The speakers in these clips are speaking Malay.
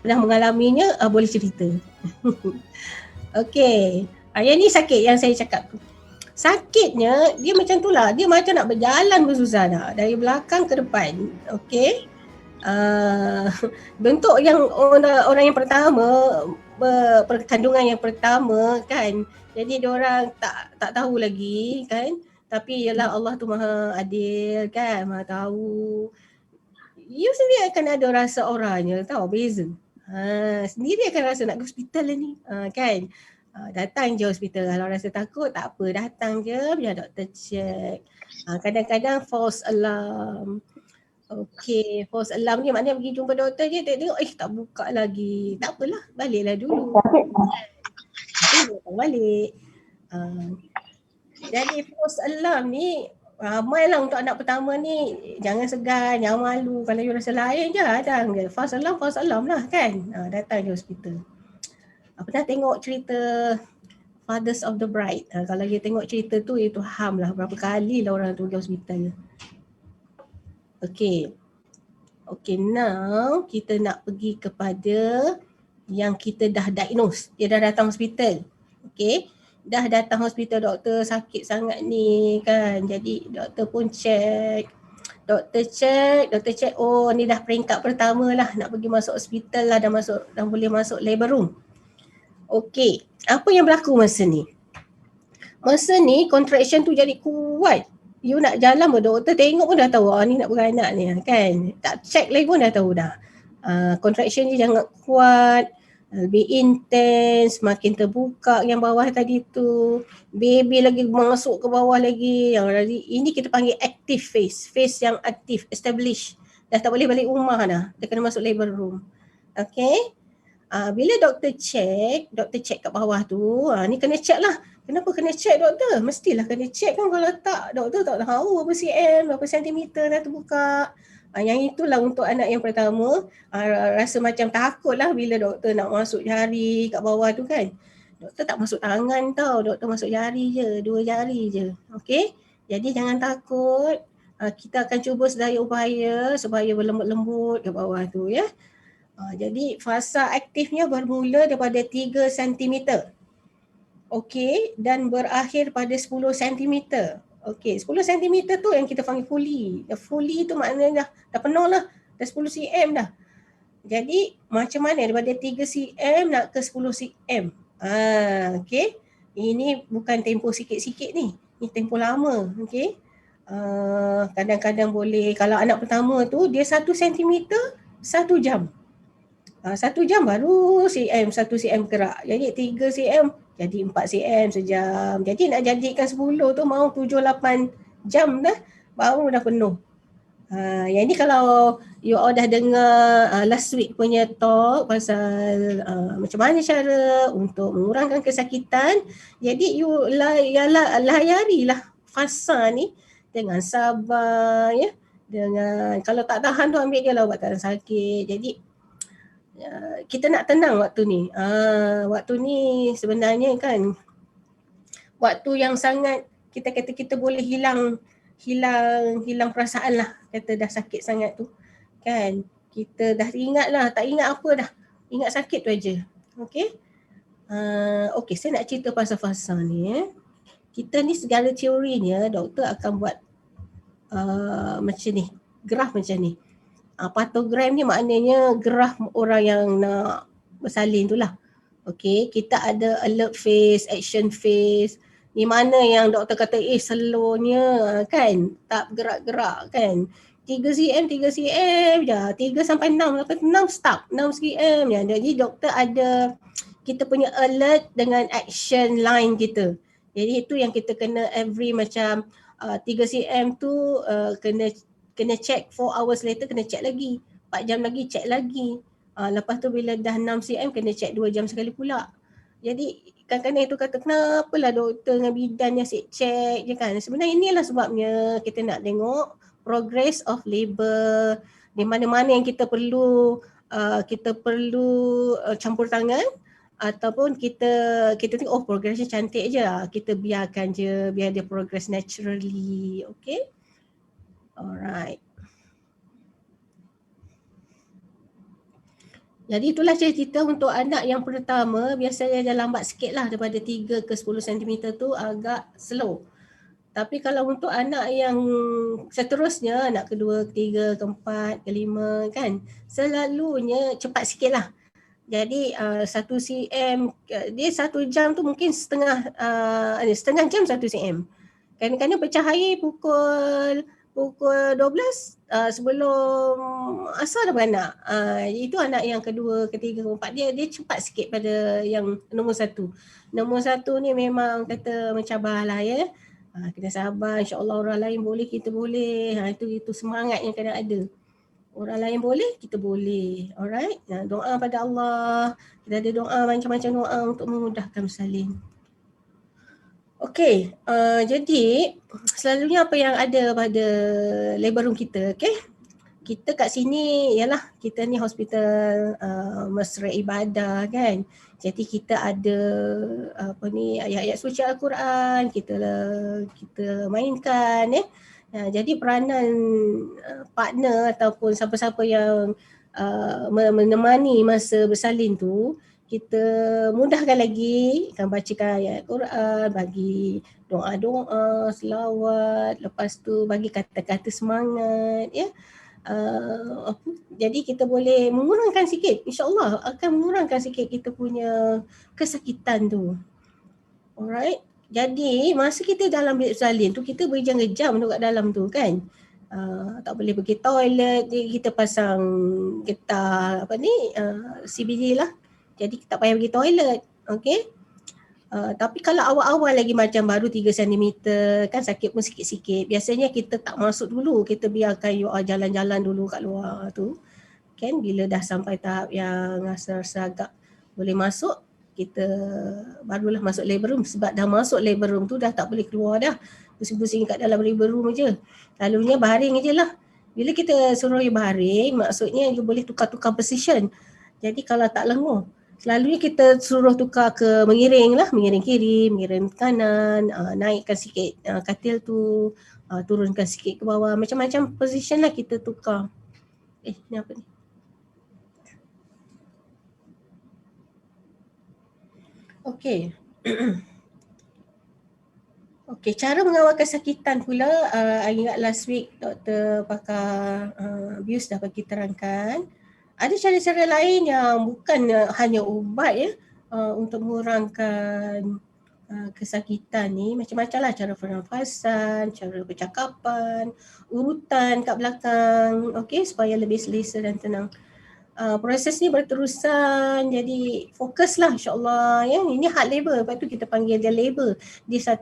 pernah mengalaminya, boleh cerita. Okey. Yang ni sakit yang saya cakap tu. Sakitnya dia macam tu lah. Dia macam nak berjalan pun susah dah. Dari belakang ke depan. Okey. Bentuk yang orang yang pertama, perkandungan yang pertama kan. Jadi diorang tak tahu lagi kan. Tapi ialah Allah tu maha adil kan, maha tahu. You sendiri akan ada rasa orangnya, tahu beza. Sendiri akan rasa nak ke hospital lah ni, kan. Datang je hospital, kalau rasa takut tak apa, datang je biar doktor check. Kadang-kadang false alarm. Okey, false alarm ni maknanya pergi jumpa doktor je, tengok tak buka lagi. Tak apalah, baliklah dulu. Tunggu datang balik. Jadi false alarm ni ramailah untuk anak pertama ni, jangan segan, jangan malu. Kalau you rasa lain je, datang je. False alarm lah kan. Datang je hospital. Pernah tengok cerita Fathers of the Bride. Kalau you tengok cerita tu, itu faham lah berapa kali lah orang tu pergi hospital. Okay, now kita nak pergi kepada yang kita dah diagnose. Dia dah datang hospital. Okay, dah datang hospital, doktor sakit sangat ni kan. Jadi doktor pun check. Doktor check, oh ni dah peringkat pertama lah, nak pergi masuk hospital lah, dah boleh masuk labor room. Okey, apa yang berlaku masa ni? Masa ni contraction tu jadi kuat. You nak jalan pun doktor tengok pun dah tahu, ni nak beranak ni kan. Tak check lagi pun dah tahu dah. Contraction ni jangan kuat, lebih intens, makin terbuka yang bawah tadi tu. Baby lagi masuk ke bawah lagi. Ini kita panggil active phase yang aktif, establish. Dah tak boleh balik rumah dah. Dia kena masuk labor room. Okay. Bila doktor check kat bawah tu, ni kena check lah. Kenapa kena check doktor? Mestilah kena check kan, kalau tak doktor tak tahu berapa cm, berapa sentimeter dah terbuka. Yang itulah untuk anak yang pertama, rasa macam takut lah bila doktor nak masuk jari kat bawah tu kan. Doktor tak masuk tangan tau, doktor masuk jari je, 2 jari je. Okay, jadi jangan takut. Kita akan cuba sedaya upaya supaya berlembut-lembut kat bawah tu ya. Jadi fasa aktifnya bermula daripada 3 cm. Okey, dan berakhir pada 10 cm. Okey, 10 cm tu yang kita panggil fully. Fully tu maknanya dah penuh lah, dah 10 cm dah. Jadi macam mana daripada 3 cm nak ke 10 cm? Okey. Ini bukan tempoh sikit-sikit ni. Ini tempoh lama, okey. Kadang-kadang boleh, kalau anak pertama tu dia 1 cm 1 jam. 1 jam baru 1 cm gerak. Jadi 3 cm jadi 4 cm sejam. Jadi nak jadikan 10 tu mau 7-8 jam dah baru dah penuh. Yang ni kalau you all dah dengar last week punya talk pasal macam mana cara untuk mengurangkan kesakitan. Jadi you layarilah fasa ni dengan sabar ya. Dengan kalau tak tahan tu ambil je lah ubatan sakit. Jadi kita nak tenang waktu ni. Waktu ni sebenarnya kan waktu yang sangat kita kata kita boleh hilang perasaan lah, kata dah sakit sangat tu kan. Kita dah ingat lah, tak ingat apa dah, ingat sakit tu aja. Okey. Okey, saya nak cerita pasal fasa ni Kita ni segala teorinya doktor akan buat macam ni, graf macam ni. Patogram ni maknanya graf orang yang nak bersalin tu lah. Okay, kita ada alert phase, action phase. Ni mana yang doktor kata slownya kan, tak gerak-gerak kan. 3 cm je, 3 sampai 6, lepas 6 stop, 6 cm je. Jadi doktor ada kita punya alert dengan action line kita. Jadi itu yang kita kena every macam 3 cm tu kena check 4 hours later, kena check lagi 4 jam lagi, check lagi. Lepas tu bila dah 6 cm kena check 2 jam sekali pula. Jadi kadang-kadang itu kata kenapalah doktor dengan bidan ni asyik check je kan. Sebenarnya inilah sebabnya kita nak tengok progress of labour, di mana-mana yang kita perlu campur tangan ataupun kita tengok progressnya cantik je, kita biarkan je, biar dia progress naturally. Okay. Alright. Jadi itulah cerita untuk anak yang pertama, biasanya dia lambat sikit lah, daripada 3 ke 10 cm tu agak slow. Tapi kalau untuk anak yang seterusnya, anak kedua, ketiga, keempat, kelima kan, selalunya cepat sikit lah. Jadi 1 cm, dia 1 jam tu mungkin setengah jam 1 cm. Kadang-kadang pecah air pukul 12 sebelum asar dah beranak. Itu anak yang kedua, ketiga, keempat. Dia cepat sikit pada yang nombor 1. Nombor 1 ni memang kata mencabar lah ya. Kena sabar, insya-Allah orang lain boleh, kita boleh. Itu semangat yang kena ada. Orang lain boleh, kita boleh. Alright. Doa pada Allah. Kita ada doa, macam-macam doa untuk memudahkan bersalin. Okey, jadi selalunya apa yang ada pada labor room kita, okey? Kita kat sini, ialah kita ni hospital mesra ibadah kan. Jadi kita ada ayat-ayat suci Al-Quran, kita mainkan jadi peranan partner ataupun siapa-siapa yang menemani masa bersalin tu, kita mudahkan lagi, akan bacakan ayat Quran, bagi doa-doa, selawat, lepas tu bagi kata-kata semangat ya. Jadi kita boleh mengurangkan sikit, insya-Allah akan mengurangkan sikit kita punya kesakitan tu. Alright. Jadi masa kita dalam bilik salin tu, kita berjam-jam duduk kat dalam tu kan. Tak boleh pergi toilet, kita pasang getah CBD lah. Jadi tak payah pergi toilet. Okay. Tapi kalau awal-awal lagi macam baru 3 cm kan sakit pun sikit-sikit. Biasanya kita tak masuk dulu, kita biarkan you jalan-jalan dulu kat luar tu. Kan bila dah sampai tahap yang rasa-rasa agak boleh masuk, kita barulah masuk labor room. Sebab dah masuk labor room tu dah tak boleh keluar dah. Pusing-pusing kat dalam labor room je. Lalunya baring je lah. Bila kita suruh you baring, maksudnya you boleh tukar-tukar position. Jadi kalau tak lenguh, selalunya kita suruh tukar ke mengiring lah, mengiring kiri, mengiring kanan, naikkan sikit katil tu, turunkan sikit ke bawah, macam-macam position lah kita tukar. Ni apa ni? Okey. Okey, cara mengawal kesakitan pula, ingat last week Dr. Pakar Bius dah bagi terangkan. Ada cara-cara lain yang bukan hanya ubat ya, untuk mengurangkan kesakitan ni. Macam-macam lah cara pernafasan, cara percakapan, urutan kat belakang, okey, supaya lebih selesa dan tenang. Proses ni berterusan, jadi fokuslah insya-Allah ya. Ini hard labor, lepas tu kita panggil dia labor. Dia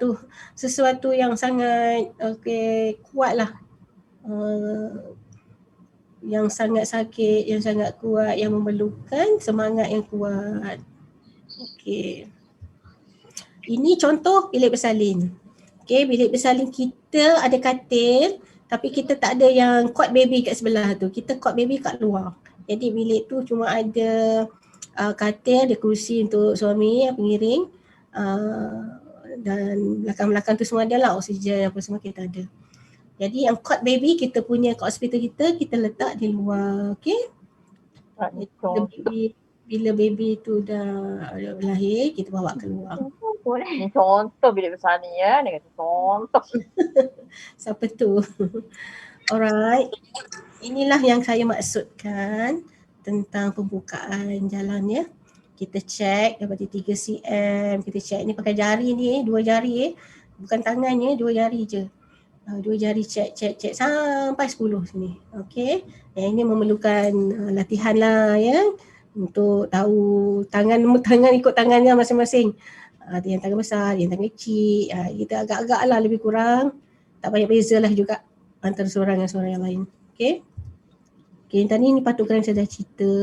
sesuatu yang sangat kuatlah. Yang sangat sakit, yang sangat kuat, yang memerlukan semangat yang kuat. Okey. Ini contoh bilik bersalin. Okey, bilik bersalin kita ada katil, tapi kita tak ada yang cot baby kat sebelah tu. Kita cot baby kat luar. Jadi bilik tu cuma ada katil, ada kerusi untuk suami, pengiring, dan belakang-belakang tu semua ada lah oksigen apa semua kita ada. Jadi yang cot baby kita punya kat hospital kita letak di luar, okey? Bila baby tu dah lahir, kita bawa keluar. Ni contoh bilik bersalin ya, dia kata contoh. Siapa tu? Alright. Inilah yang saya maksudkan tentang pembukaan jalan ya. Kita check daripada 3 cm, kita check ni pakai jari ni, 2 jari bukan tangannya, 2 jari je. 2 jari check sampai 10 sini. Okey. Yang ini memerlukan latihan lah ya, untuk tahu tangan ikut tangannya masing-masing. Ada yang tangan besar, ada yang tangan kecil. Kita agak-agak lah lebih kurang. Tak banyak beza lah juga antara seorang dengan seorang yang lain. Okay. Okay, tadi ni patut kalian saya dah cerita.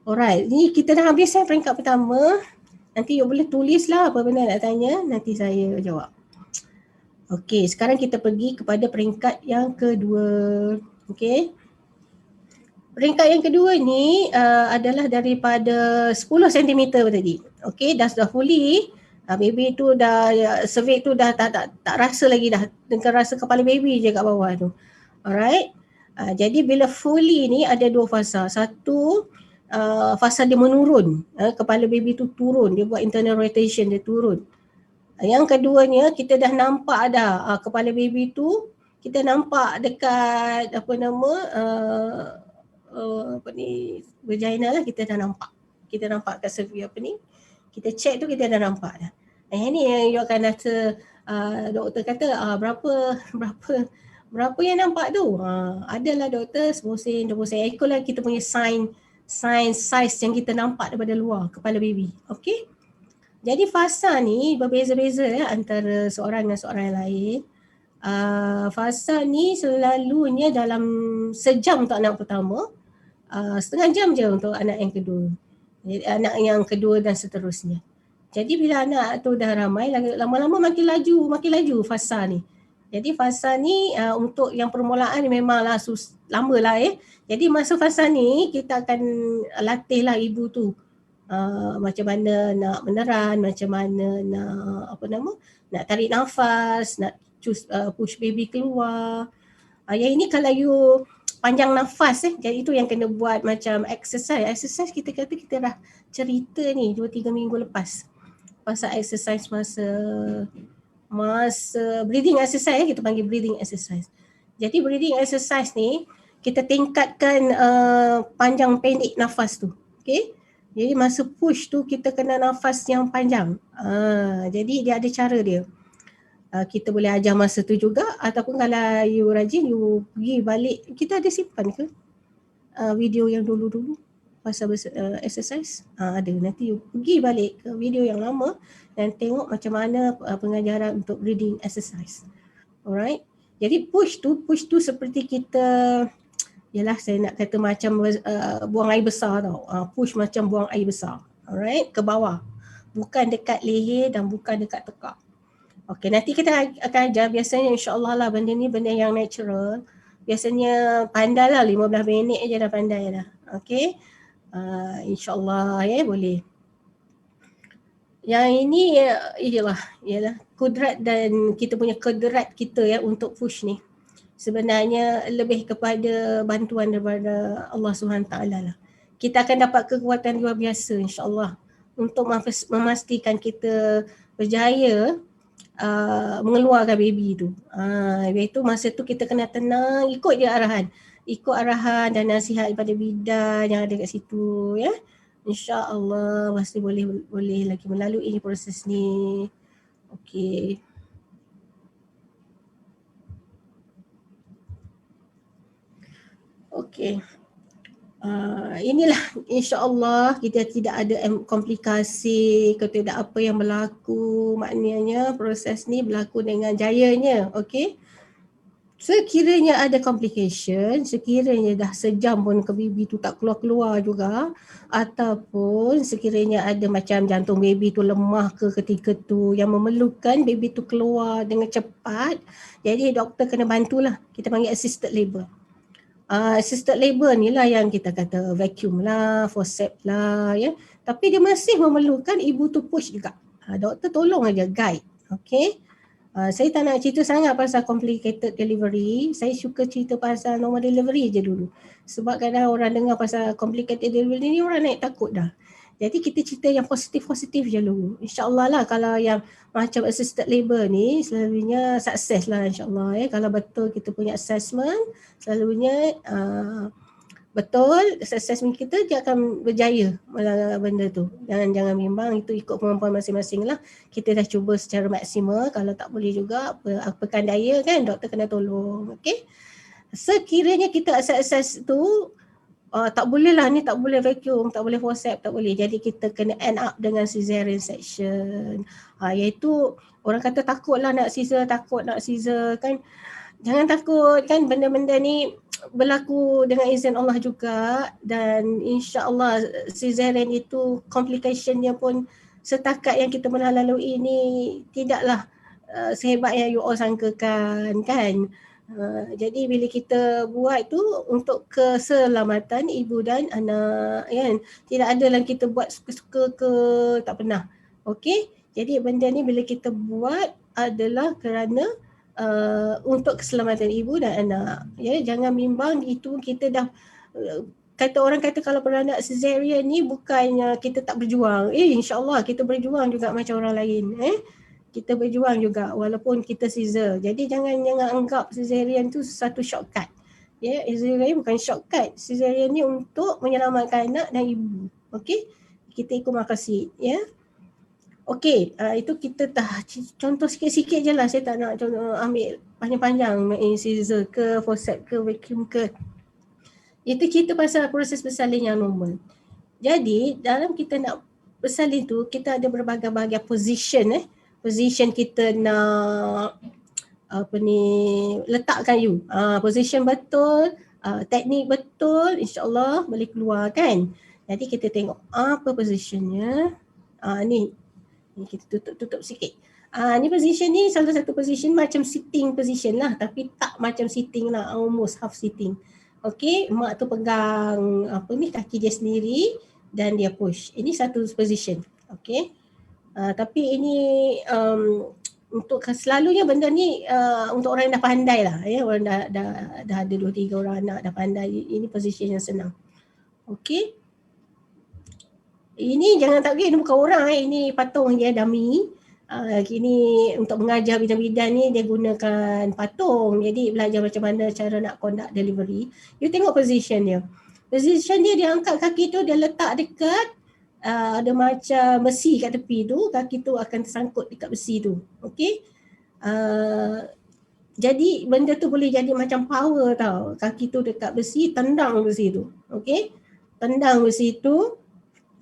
Alright, ni kita dah habis peringkat pertama. Nanti you boleh tulis lah apa benda nak tanya, nanti saya jawab. Okay, sekarang kita pergi kepada peringkat yang kedua. Okay. Peringkat yang kedua ni adalah daripada 10 cm tadi. Okay, dah fully. Baby tu dah, cervix tu dah tak rasa lagi dah. Dengan rasa kepala baby je kat bawah tu. Alright. Jadi bila fully ni ada 2 fasa. Satu, fasa dia menurun, kepala baby tu turun, dia buat internal rotation, dia turun. Yang keduanya, kita dah nampak dah kepala baby tu, kita nampak dekat vagina lah, kita dah nampak. Kita nampak kat survey kita check tu kita dah nampak dah. Ini yang you akan rasa doktor kata berapa yang nampak tu? Adalah doktor 10 sen, 20 sen. Itulah kita punya sign size yang kita nampak daripada luar kepala baby. Okey? Jadi fasa ni berbeza-beza antara seorang dan seorang lain. Fasa ni selalunya dalam sejam untuk anak pertama, setengah jam je untuk anak yang kedua. Jadi, anak yang kedua dan seterusnya. Jadi bila anak tu dah ramai, lama-lama makin laju fasa ni. Jadi fasa ni untuk yang permulaan memanglah lama lah Jadi masa fasa ni kita akan latihlah ibu tu. Macam mana nak meneran, macam mana nak tarik nafas, nak push baby keluar. Yang ini kalau you panjang nafas jadi itu yang kena buat macam exercise kita kata kita dah cerita ni 2-3 minggu lepas pasal exercise masa breathing exercise kita panggil breathing exercise. Jadi breathing exercise ni kita tingkatkan panjang pendek nafas tu. Okey. Jadi masa push tu kita kena nafas yang panjang. Jadi dia ada cara dia. Kita boleh ajar masa tu juga ataupun kalau you rajin you pergi balik, kita ada simpan ke video yang dulu-dulu pasal exercise? Ada, nanti you pergi balik ke video yang lama dan tengok macam mana pengajaran untuk breathing exercise. Alright. Jadi push tu seperti kita, yalah saya nak kata macam buang air besar tau. Push macam buang air besar. Alright, ke bawah. Bukan dekat leher dan bukan dekat tekak. Okey, nanti kita akan ajar biasanya insya-Allah lah benda ni benda yang natural. Biasanya pandai lah 15 minit je dah pandai dah. Okey. InsyaAllah boleh. Yang ini ialah kudrat dan kita punya kudrat kita untuk push ni. Sebenarnya lebih kepada bantuan daripada Allah SWT lah. Kita akan dapat kekuatan luar biasa insya-Allah untuk memastikan kita berjaya mengeluarkan baby tu. Iaitu masa tu kita kena tenang, ikut je arahan. Ikut arahan dan nasihat daripada bidan yang ada kat situ InsyaAllah masih boleh lagi melalui proses ni. Okey. Okey. Inilah insya-Allah kita tidak ada komplikasi, tidak apa yang berlaku, maknanya proses ni berlaku dengan jayanya. Okey. Sekiranya ada complication, sekiranya dah sejam pun ke baby tu tak keluar-keluar juga, ataupun sekiranya ada macam jantung baby tu lemah ke ketika tu yang memerlukan baby tu keluar dengan cepat, jadi doktor kena bantulah, kita panggil assisted labour. Assisted labour ni lah yang kita kata vacuum lah, forceps lah tapi dia masih memerlukan ibu tu push juga. Doktor tolong aja guide. Okey. Saya tak nak cerita sangat pasal complicated delivery. Saya suka cerita pasal normal delivery je dulu. Sebab kadang orang dengar pasal complicated delivery ni orang naik takut dah. Jadi kita cerita yang positif-positif je dulu. InsyaAllah lah kalau yang macam assisted labour ni selalunya sukses lah insyaAllah Kalau betul kita punya assessment selalunya betul assessment kita dia akan berjaya benda tu. Jangan bimbang, itu ikut kemampuan masing-masing lah. Kita dah cuba secara maksimal, kalau tak boleh juga apakan daya doktor kena tolong. Okey. Sekiranya kita assess tu tak boleh lah ni, tak boleh vacuum, tak boleh forceps, tak boleh. Jadi kita kena end up dengan cesarean section. Iaitu orang kata takut lah nak caesar kan. Jangan takut kan, benda-benda ni berlaku dengan izin Allah juga dan insya-Allah cesarean itu complicationnya pun setakat yang kita pernah lalui ini tidaklah sehebat yang you all sangkakan kan. Jadi bila kita buat tu untuk keselamatan ibu dan anak tidak ada lah kita buat suka-suka ke, tak pernah. Okey, jadi benda ni bila kita buat adalah kerana untuk keselamatan ibu dan anak jangan bimbang, itu kita dah kata orang kata kalau beranak cesarean ni bukannya kita tak berjuang. InsyaAllah kita berjuang juga macam orang lain. Kita berjuang juga walaupun kita caesar. Jadi jangan anggap cesarean tu satu shortcut. Ya, cesarean bukan shortcut. Cesarean ni untuk menyelamatkan anak dan ibu. Okey? Kita ikut makasih, ya. Okey, itu kita contoh sikit-sikit je lah. Saya tak nak ambil panjang-panjang caesar ke, forceps ke, vacuum ke. Itu cerita pasal proses bersalin yang normal. Jadi dalam kita nak bersalin tu, kita ada berbagai-bagai position. Position kita nak letakkan you. Position betul, teknik betul, insyaAllah boleh keluar kan. Jadi kita tengok apa positionnya. Ni kita tutup sikit. Ni position ni salah satu position macam sitting position lah, tapi tak macam sitting lah, almost half sitting. Okey, mak tu pegang kaki dia sendiri dan dia push. Ini satu position. Okey. Tapi ini untuk selalunya benda ni untuk orang yang dah pandai lah, ya, orang dah ada 2-3 orang anak dah pandai. Ini position yang senang. Okey. Ini jangan tak ini bukan orang, ini patung dia, dummy. Ini untuk mengajar bidan-bidan ni dia gunakan patung. Jadi belajar macam mana cara nak conduct delivery. You tengok position dia. Position dia angkat kaki tu, dia letak dekat ada macam besi kat tepi tu, kaki tu akan tersangkut dekat besi tu. Okey. Jadi benda tu boleh jadi macam power tau. Kaki tu dekat besi, tendang besi tu. Okey. Tendang besi tu,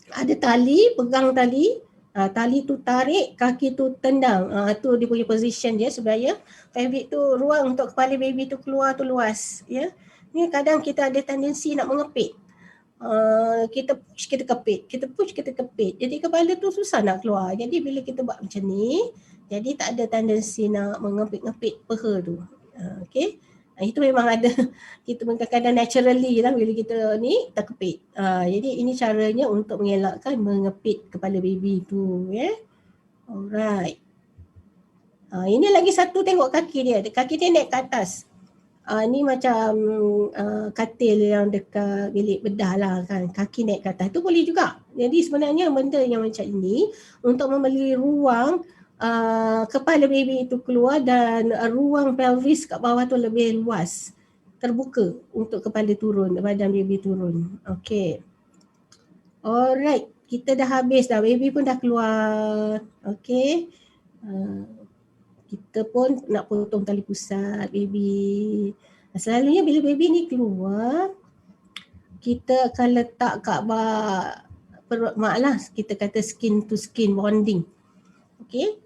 ada tali, pegang tali, tali tu tarik, kaki tu tendang. Tu dia punya position dia supaya pelvic tu, ruang untuk kepala baby tu keluar tu luas, ya. Ni kadang kita ada tendensi nak mengepit. Kita push, kita kepit, kita push, kita kepit. Jadi kepala tu susah nak keluar. Jadi bila kita buat macam ni, jadi tak ada tendensi nak mengepit-ngepit peha tu. Okey. Itu memang ada, kita kadang-kadang naturally lah bila kita ni terkepit. Jadi ini caranya untuk mengelakkan mengepit kepala baby tu, ya. Alright. Ini lagi satu, tengok kaki dia. Kaki dia naik ke atas. Ni macam katil yang dekat bilik bedah lah kan. Kaki naik ke atas. Tu boleh juga. Jadi sebenarnya benda yang macam ini untuk memberi ruang kepala baby itu keluar dan ruang pelvis kat bawah tu lebih luas, terbuka untuk kepala turun, badan baby turun. Okay. Alright, kita dah habis dah, baby pun dah keluar. Okay. Kita pun nak potong tali pusat baby. Selalunya bila baby ni keluar, kita akan letak kat perut mak lah, kita kata skin to skin bonding. Okay.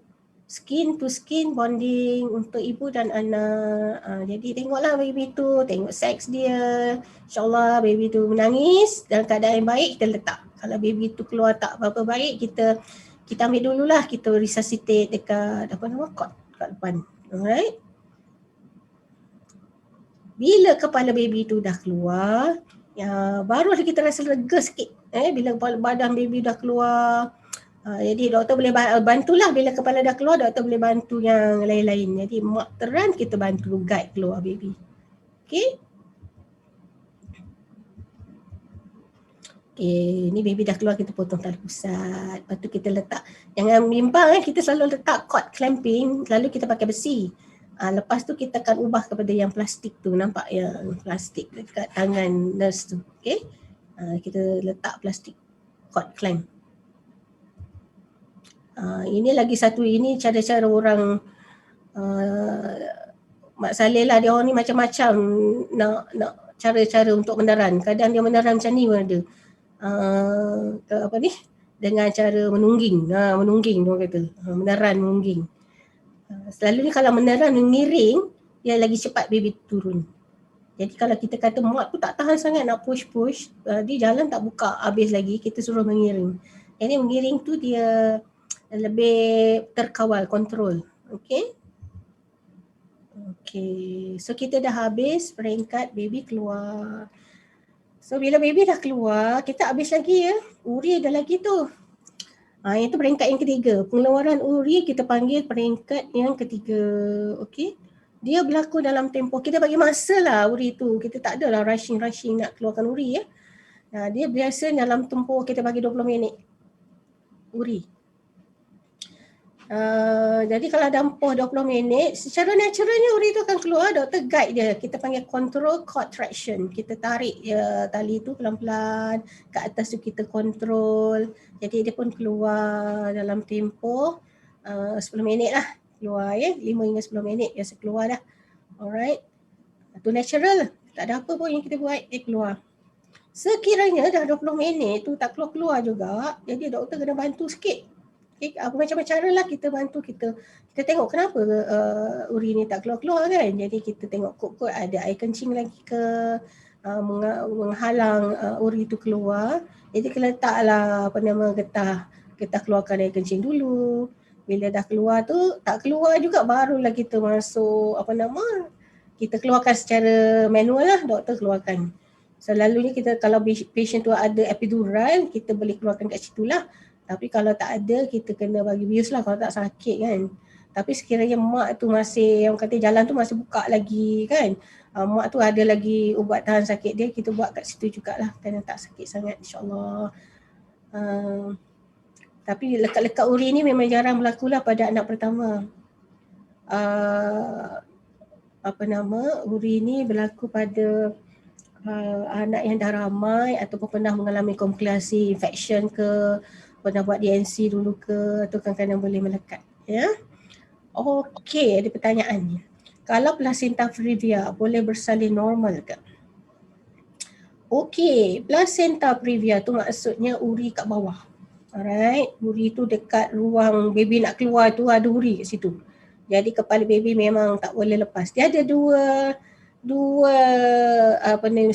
Skin to skin bonding untuk ibu dan anak. Jadi tengoklah baby tu, tengok seks dia. InsyaAllah baby tu menangis dalam keadaan yang baik, kita letak. Kalau baby tu keluar tak apa-apa baik, kita ambil dululah, kita resuscitate dekat cot kat depan. Alright. Bila kepala baby tu dah keluar, baru kita rasa lega sikit. Bila badan baby dah keluar, jadi doktor boleh bantulah bila kepala dah keluar, doktor boleh bantu yang lain-lain. Jadi mak teran, kita bantu guide keluar baby. Okay. Okay, ni baby dah keluar, kita potong tali pusat. Lepas tu kita letak, jangan bimbang kita selalu letak cord clamping, lalu kita pakai besi. Lepas tu kita akan ubah kepada yang plastik tu, nampak yang plastik dekat tangan nurse tu. Okay. Kita letak plastik cord clamp. Ini lagi satu, ini cara-cara orang Mak Saleh lah, dia orang ni macam-macam nak cara-cara untuk meneran. Kadang dia meneran macam ni pun ada. Dengan cara menungging. Menungging dia kata. Meneran, menungging. Selalunya kalau meneran mengiring, dia lagi cepat baby turun. Jadi kalau kita kata mak tu tak tahan sangat nak push-push, dia jalan tak buka habis lagi, kita suruh mengiring. Jadi mengiring tu dia lebih terkawal, kontrol. Okay. Okay. So kita dah habis peringkat baby keluar. So bila baby dah keluar, kita habis lagi ya. Uri ada lagi tu. Itu peringkat yang ketiga. Pengeluaran uri kita panggil peringkat yang ketiga. Okay. Dia berlaku dalam tempoh, kita bagi masa lah uri tu. Kita tak adalah rushing nak keluarkan uri ya. Dia biasa dalam tempoh kita bagi 20 minit uri. Jadi kalau tempoh 20 minit, secara naturalnya uri tu akan keluar, doktor guide dia. Kita panggil control contraction. Kita tarik tali tu pelan-pelan, kat atas tu kita kontrol. Jadi dia pun keluar dalam tempoh 10 minit lah keluar 5 hingga 10 minit biasa keluar dah. Alright. Itu natural, tak ada apa pun yang kita buat, dia keluar. Sekiranya dah 20 minit tu tak keluar-keluar juga, jadi doktor kena bantu sikit. Okay, macam-macam cara lah kita bantu, kita tengok kenapa uri ni tak keluar-keluar kan. Jadi kita tengok kot ada air kencing lagi ke, menghalang uri tu keluar. Jadi kita letaklah getah keluarkan air kencing dulu. Bila dah keluar tu, tak keluar juga barulah kita masuk kita keluarkan secara manual lah, doktor keluarkan. Selalunya kita kalau patient tu ada epidural, kita boleh keluarkan kat situ lah. Tapi kalau tak ada, kita kena bagi bius lah kalau tak sakit kan. Tapi sekiranya mak tu masih, yang kata jalan tu masih buka lagi kan, mak tu ada lagi ubat tahan sakit dia, kita buat kat situ jugalah, kerana tak sakit sangat insyaAllah. Tapi lekat-lekat uri ni memang jarang berlaku lah pada anak pertama. Uri ni berlaku pada anak yang dah ramai ataupun pernah mengalami komplikasi infection ke, pernah buat DNC dulu ke, atau kadang-kadang boleh melekat. Ya. Okey, ada pertanyaan. Kalau placenta previa boleh bersalin normal ke? Okey, placenta previa tu maksudnya uri kat bawah. Alright, uri tu dekat ruang baby nak keluar tu ada uri kat situ. Jadi kepala baby memang tak boleh lepas. Dia ada dua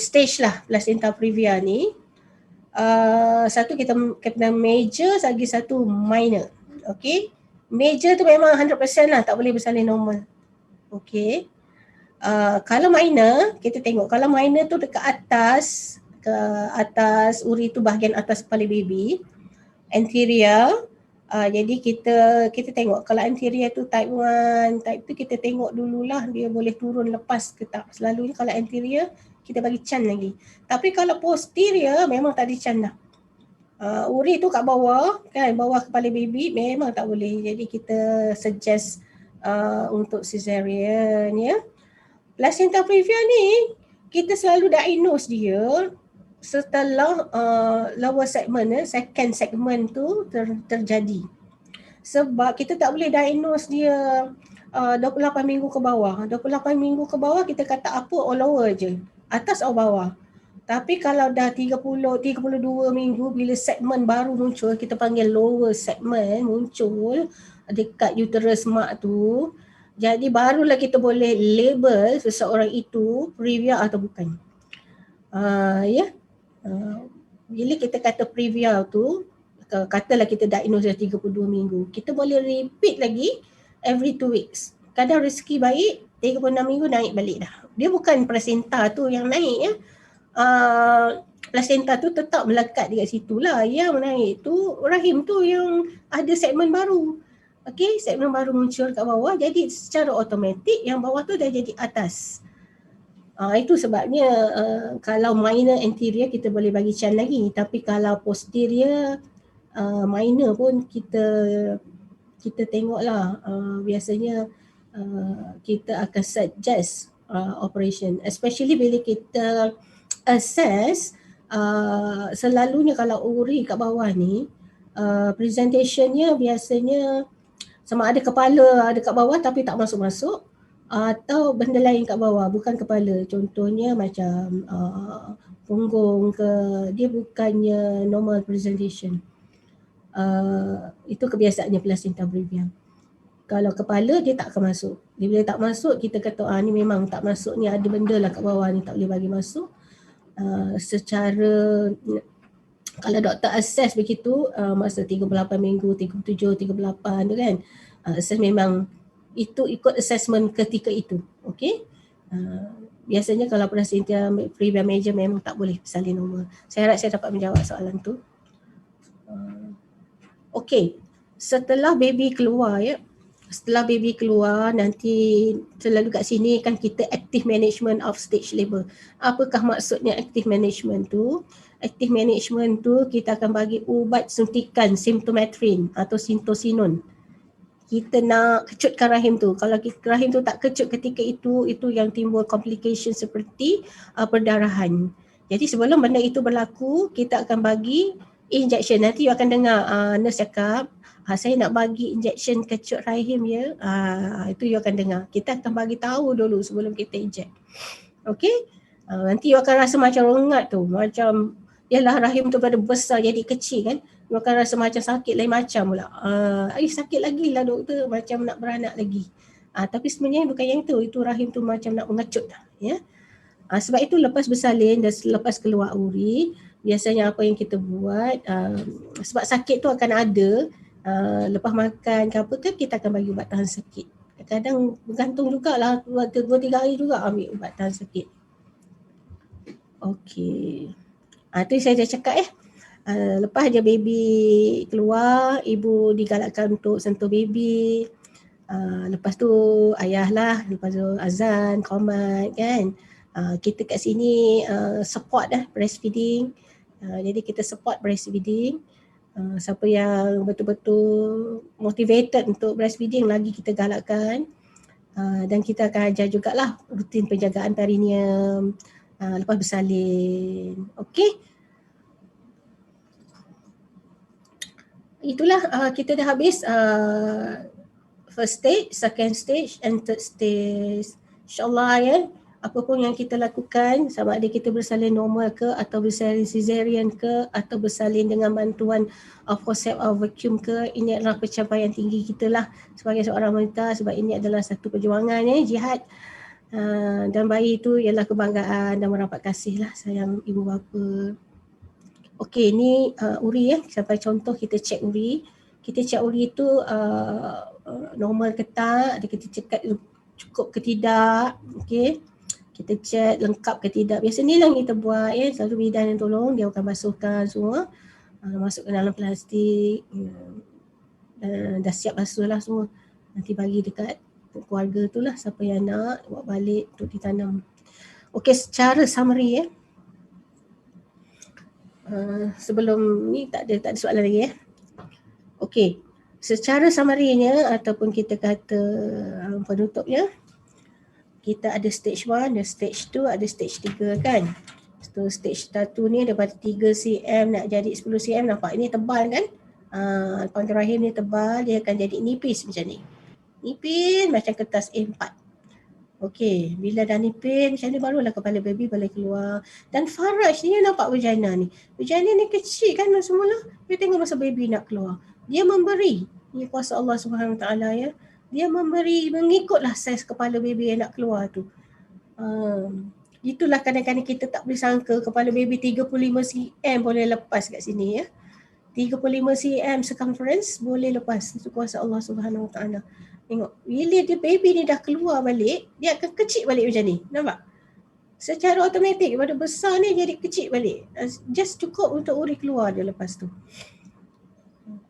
stage lah placenta previa ni. Satu kita kena major, lagi satu minor. Okay, major tu memang 100% lah, tak boleh bersalin normal. Okay, kalau minor, kita tengok kalau minor tu dekat atas, uri tu bahagian atas kepala baby, anterior. Jadi kita tengok kalau anterior tu type 1, type tu kita tengok dululah dia boleh turun lepas ke tak. Selalunya kalau anterior kita bagi can lagi. Tapi kalau posterior memang tak ada can dah. Uri tu kat bawah kan, bawah kepala baby memang tak boleh. Jadi kita suggest untuk cesarean ya. Placenta previa ni kita selalu diagnose dia setelah lower segment, second segment tu terjadi. Sebab kita tak boleh diagnose dia 28 minggu ke bawah. 28 minggu ke bawah kita kata apa, lower je, atas atau bawah. Tapi kalau dah 32 minggu bila segmen baru muncul, kita panggil lower segment muncul dekat uterus mak tu, jadi barulah kita boleh label seseorang itu previa atau bukan. Bila kita kata previa tu, katalah kita diagnose dah 32 minggu, kita boleh repeat lagi every 2 weeks. Kadang rezeki baik, 36 minggu naik balik dah. Dia bukan placenta tu yang naik ya. Placenta tu tetap melekat dekat situ lah. Yang naik tu rahim tu yang ada segmen baru. Okay, segmen baru muncul kat bawah, jadi secara automatik yang bawah tu dah jadi atas. Itu sebabnya kalau minor anterior kita boleh bagi can lagi, tapi kalau posterior minor pun kita tengoklah, biasanya kita akan suggest operation, especially bila kita assess selalunya kalau uri kat bawah ni presentationnya biasanya sama ada kepala ada kat bawah tapi tak masuk-masuk, atau benda lain kat bawah bukan kepala, contohnya macam punggung ke, dia bukannya normal presentation. Itu kebiasaannya placenta previa. Kalau kepala dia tak akan masuk. Dia bila tak masuk kita kata ni memang tak masuk, ni ada benda lah kat bawah ni tak boleh bagi masuk. Secara kalau doktor assess begitu masa 38 minggu, 37, 38 tu kan, assess memang itu ikut assessment ketika itu. Okey. Biasanya kalau placenta previa major memang tak boleh bersalin normal. Saya harap saya dapat menjawab soalan tu. Okey. Setelah baby keluar ya, setelah baby keluar, nanti selalu kat sini kan kita active management of stage labor. Apakah maksudnya active management tu? Active management tu kita akan bagi ubat suntikan Symptometrin atau Sintosinon. Kita nak kecutkan rahim tu. Kalau rahim tu tak kecut ketika itu yang timbul complication seperti perdarahan. Jadi sebelum benda itu berlaku, kita akan bagi injection. Nanti you akan dengar nurse cakap, saya nak bagi injection kecut rahim ya. Itu you akan dengar. Kita akan bagi tahu dulu sebelum kita inject. Okey? Nanti you akan rasa macam rengat tu. Macam, yalah rahim tu pada besar jadi kecil kan. You akan rasa macam sakit lain macam pula. Sakit lagi lah doktor, macam nak beranak lagi. Tapi sebenarnya bukan yang itu rahim tu macam nak mengecut. Ya. Sebab itu lepas bersalin dan lepas keluar uri, biasanya apa yang kita buat, sebab sakit tu akan ada, lepas makan ke apa ke, kita akan bagi ubat tahan sakit. Kadang bergantung jugalah, 2-3 hari juga ambil ubat tahan sakit. Okey. Tu saya dah cakap lepas je baby keluar, ibu digalakkan untuk sentuh baby. Lepas tu ayah lah, lepas tu azan, qomat kan. Kita kat sini support breastfeeding. Jadi kita support breastfeeding. Siapa yang betul-betul motivated untuk breastfeeding lagi kita galakkan. Dan kita akan ajar jugalah rutin penjagaan perineum lepas bersalin. Okey. Itulah kita dah habis first stage, second stage and third stage. InsyaAllah ya, apa pun yang kita lakukan, sama ada kita bersalin normal ke atau bersalin cesarean ke atau bersalin dengan bantuan forceps atau vacuum ke, ini adalah pencapaian tinggi kita lah sebagai seorang wanita, sebab ini adalah satu perjuangan jihad. Dan bayi itu ialah kebanggaan dan merapat kasih lah sayang ibu bapa. Okey, ni uri sampai contoh kita cek uri. Kita cek uri itu normal ke tak, ada kita cek cukup ke tidak. Okey. Kita cek lengkap ke tidak. Biasa ni lah kita buat selalu bidan yang tolong, dia akan basuhkan semua. Masuk ke dalam plastik. Dah siap basuh lah semua. Nanti bagi dekat keluarga tu lah, siapa yang nak bawa balik untuk ditanam. Okey, secara summary sebelum ni tak ada soalan lagi Okey, secara summary-nya ataupun kita kata penutupnya, kita ada stage 1, ada stage 2, ada stage 3 kan. So stage 1 ni daripada 3 cm nak jadi 10 cm, nampak ini tebal kan. Pangkal rahim ni tebal, dia akan jadi nipis macam ni. Nipis macam kertas A4. Okey, bila dah nipis macam ni barulah kepala baby boleh keluar. Dan faraj ni nampak vagina ni. Vagina ni kecil kan semula. Dia tengok masa baby nak keluar. Dia memberi. Ini kuasa Allah Subhanahu Wa Taala ya. Dia memberi mengikutlah saiz kepala baby yang nak keluar tu. Itulah kadang-kadang kita tak boleh sangka kepala baby 35 cm boleh lepas kat sini ya. 35 cm circumference boleh lepas. Itu kuasa Allah Subhanahu Wa Taala. Tengok, bila dia baby ni dah keluar balik, dia akan kecil balik macam ni. Nampak? Secara automatik, pada besar ni jadi kecil balik. Just cukup untuk uri keluar dia lepas tu.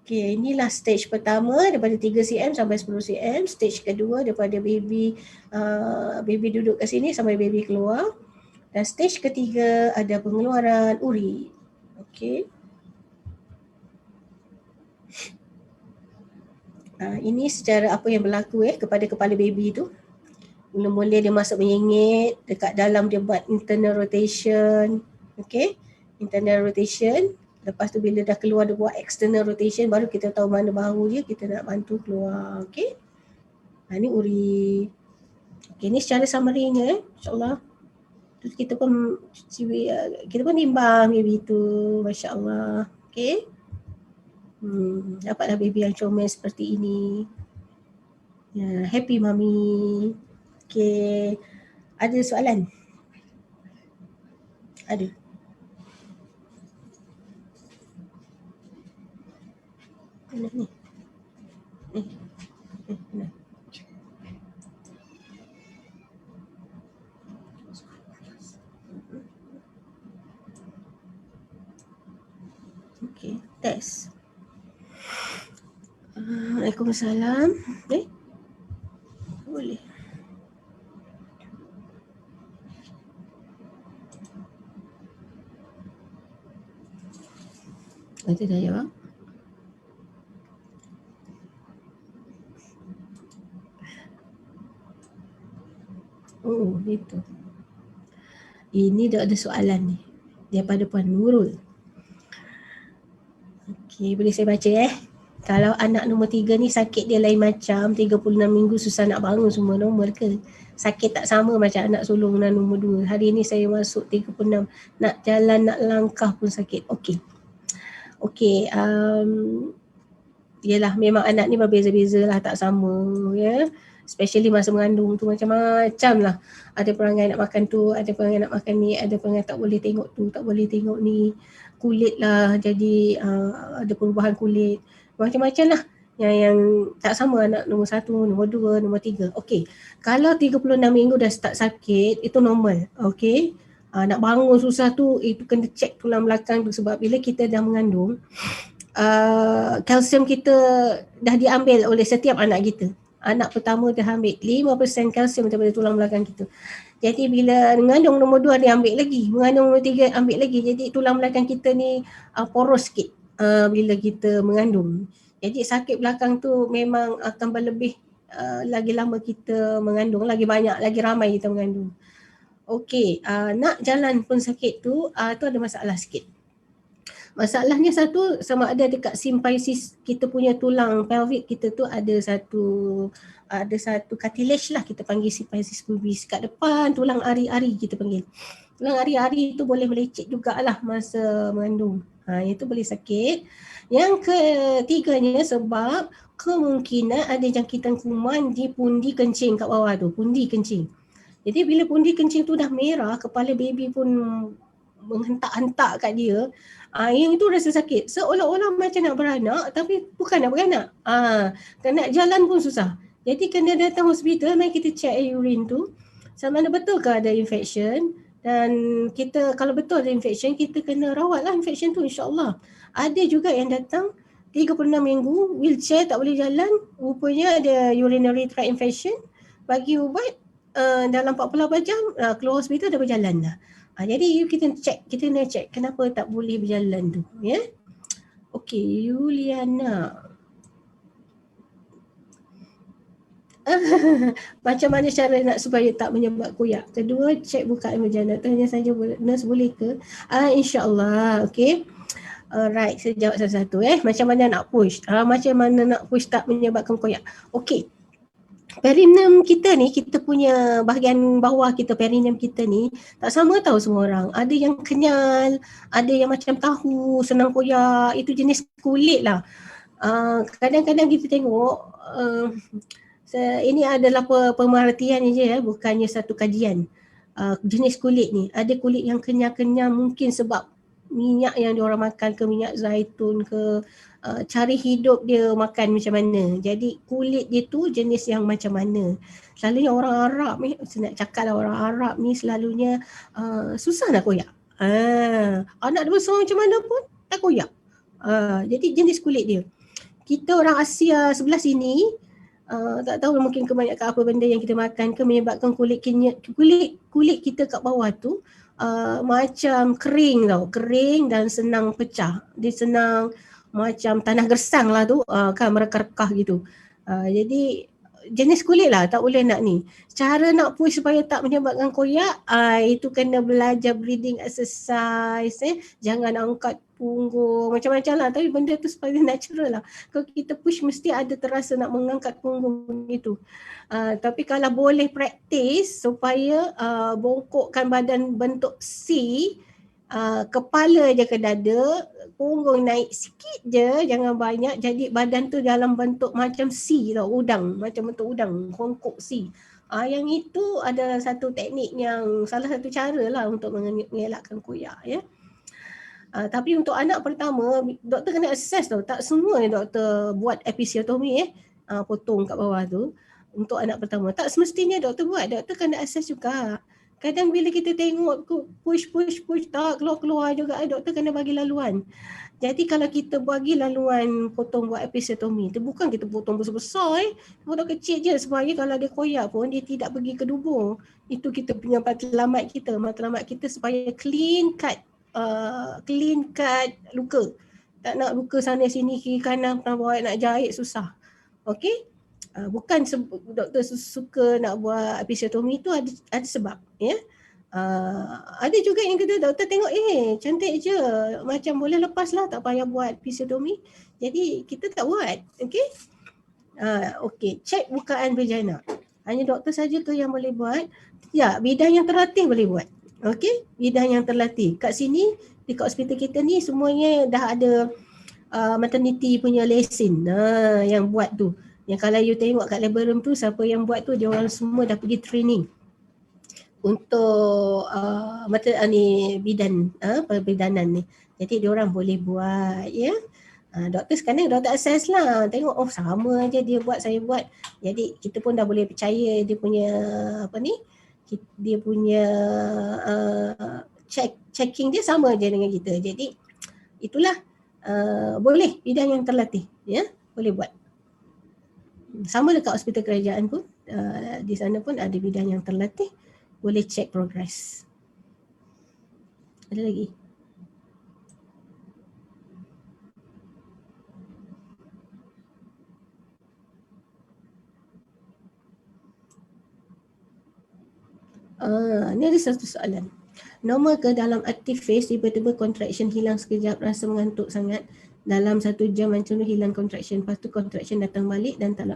Okey, inilah stage pertama daripada 3 cm sampai 10 cm. Stage kedua daripada baby duduk kat sini sampai baby keluar. Dan stage ketiga ada pengeluaran uri. Okey. Ini secara apa yang berlaku kepada kepala baby tu. Mula-mula dia masuk menyengit, dekat dalam dia buat internal rotation. Okay, internal rotation. Lepas tu bila dah keluar dia buat external rotation, baru kita tahu mana bahu dia, kita nak bantu keluar. Okay, ni uri. Okay, ni secara summary-nya insyaAllah. Terus kita pun timbang baby tu, Masya Allah. Okay, dapatlah baby yang comel seperti ini. Ya, happy mami. Okay, ada soalan? Ada. Mana ni? Mana? Okay, test. Waalaikumsalam. boleh. Ada dah jawab. Oh, itu. Ini dah ada soalan ni daripada Puan Nurul. Okey, boleh saya baca Kalau anak nombor 3 ni sakit dia lain macam, 36 minggu susah nak bangun, semua normal ke? Sakit tak sama macam anak sulung dan nombor 2. Hari ni saya masuk 36, nak jalan, nak langkah pun sakit. Okey, yelah memang anak ni berbeza-beza lah, tak sama ya. Especially masa mengandung tu macam-macam lah. Ada perangai nak makan tu, ada perangai nak makan ni, ada perangai tak boleh tengok tu, tak boleh tengok ni. Kulit lah jadi ada perubahan kulit. Macam-macam lah yang tak sama anak nombor 1, nombor 2, nombor 3. Okey, kalau 36 minggu dah start sakit, itu normal. Okey, nak bangun susah tu, itu kena check tulang belakang tu. Sebab bila kita dah mengandung, kalsium kita dah diambil oleh setiap anak kita. Anak pertama dah ambil 5% kalsium daripada tulang belakang kita. Jadi bila mengandung nombor 2 dia ambil lagi, mengandung nombor 3 ambil lagi. Jadi tulang belakang kita ni poros sikit bila kita mengandung. Jadi sakit belakang tu memang akan berlebih lagi lama kita mengandung, lagi banyak, lagi ramai kita mengandung. Okey, nak jalan pun sakit tu ada masalah sikit. Masalahnya satu, sama ada dekat simpasis kita punya tulang pelvic kita tu ada satu cartilage lah, kita panggil simpasis pubis kat depan tulang ari-ari kita panggil. Tulang ari-ari tu boleh melecet jugalah masa mengandung. Itu boleh sakit. Yang ketiganya sebab kemungkinan ada jangkitan kuman di pundi kencing kat bawah tu, pundi kencing. Jadi bila pundi kencing tu dah merah, kepala baby pun menghentak-hentak kat dia, yang itu rasa sakit. Seolah-olah macam nak beranak tapi bukan nak beranak. Nak jalan pun susah. Jadi kena datang hospital, mari kita check air urine tu. Sama ada betul ke ada infection, dan kita kalau betul ada infection, kita kena rawatlah infection tu, insya-Allah. Ada juga yang datang 36 minggu, wheelchair, tak boleh jalan, rupanya ada urinary tract infection, bagi ubat, dalam 48 jam keluar hospital dah berjalan dah. Jadi kita nak check kenapa tak boleh berjalan tu, ya. Okey, Yuliana. Macam mana cara nak supaya tak menyebab koyak? Kedua, cek bukaan berjana. Tanya saja nurse boleh ke? InsyaAllah. Okey. Alright, saya jawab satu-satu Macam mana nak push? Macam mana nak push tak menyebabkan koyak? Okey. Perineum kita ni, kita punya bahagian bawah kita, perineum kita ni tak sama tahu semua orang. Ada yang kenyal, ada yang macam tahu, senang koyak, itu jenis kulit lah. Kadang-kadang kita tengok, ini adalah pemerhatian je bukannya satu kajian. Jenis kulit ni, ada kulit yang kenyal-kenyal mungkin sebab minyak yang diorang makan ke, minyak zaitun ke, cara hidup dia makan macam mana. Jadi kulit dia tu jenis yang macam mana. Selalunya orang Arab ni, saya nak cakap lah, orang Arab ni selalunya susah nak koyak. Anak dia besar macam mana pun tak koyak. Jadi jenis kulit dia. Kita orang Asia sebelah sini, tak tahu mungkin kebanyakan apa benda yang kita makan ke menyebabkan kulit kita kat bawah tu macam kering tau, kering dan senang pecah. Dia senang macam tanah gersang lah tu, kan merekah-rekah gitu. Jadi jenis kulit lah, tak boleh nak ni. Cara nak push supaya tak menyebabkan koyak, itu kena belajar breathing exercise. Jangan angkat punggung, macam-macam lah. Tapi benda tu supaya natural lah. Kalau kita push mesti ada terasa nak mengangkat punggung itu. Tapi kalau boleh praktis supaya bongkokkan badan bentuk C, kepala je ke dada, punggung naik sikit je, jangan banyak, jadi badan tu dalam bentuk macam C tau, udang, macam bentuk udang, bongkok C. Yang itu adalah satu teknik yang salah satu cara lah untuk mengelakkan koyak ya. Tapi untuk anak pertama, doktor kena assess tau, tak semua doktor buat episiotomi potong kat bawah tu untuk anak pertama. Tak semestinya doktor buat, doktor kena assess juga. kadang bila kita tengok push tak keluar juga, doktor kena bagi laluan. Jadi kalau kita bagi laluan potong buat episiotomi tu bukan kita potong besar-besar, potong kecil je supaya kalau dia koyak pun dia tidak pergi ke dubur. Itu kita punya matlamat kita supaya clean cut luka. Tak nak luka sana sini kiri kanan bawa nak jahit susah. Okey? Bukan doktor suka nak buat episiotomi tu ada sebab, ya. Ada juga yang kata doktor tengok cantik je, macam boleh lepas lah, tak payah buat episiotomi. Jadi kita tak buat. Okey. Okey, cek bukaan vagina. Hanya doktor saja ke yang boleh buat? Ya, bidan yang terlatih boleh buat. Okey, bidan yang terlatih. Kat sini dekat hospital kita ni semuanya dah ada maternity punya lesen yang buat tu. Yang kalau you tengok kat labor room tu, siapa yang buat tu dia orang semua dah pergi training untuk bidan perbidanan ni. Jadi dia orang boleh buat, ya. Doktor sekarang doktor assess lah, tengok sama je dia buat saya buat. Jadi kita pun dah boleh percaya dia punya dia punya checking dia sama je dengan kita. Jadi itulah boleh bidan yang terlatih, ya, boleh buat. Sama dekat hospital kerajaan pun di sana pun ada bidan yang terlatih, boleh check progress. Ada lagi? Ni ada satu soalan. Normal ke dalam active phase tiba-tiba contraction hilang sekejap, rasa mengantuk sangat, dalam 1 jam macam tu hilang contraction, lepas tu contraction datang balik dan tak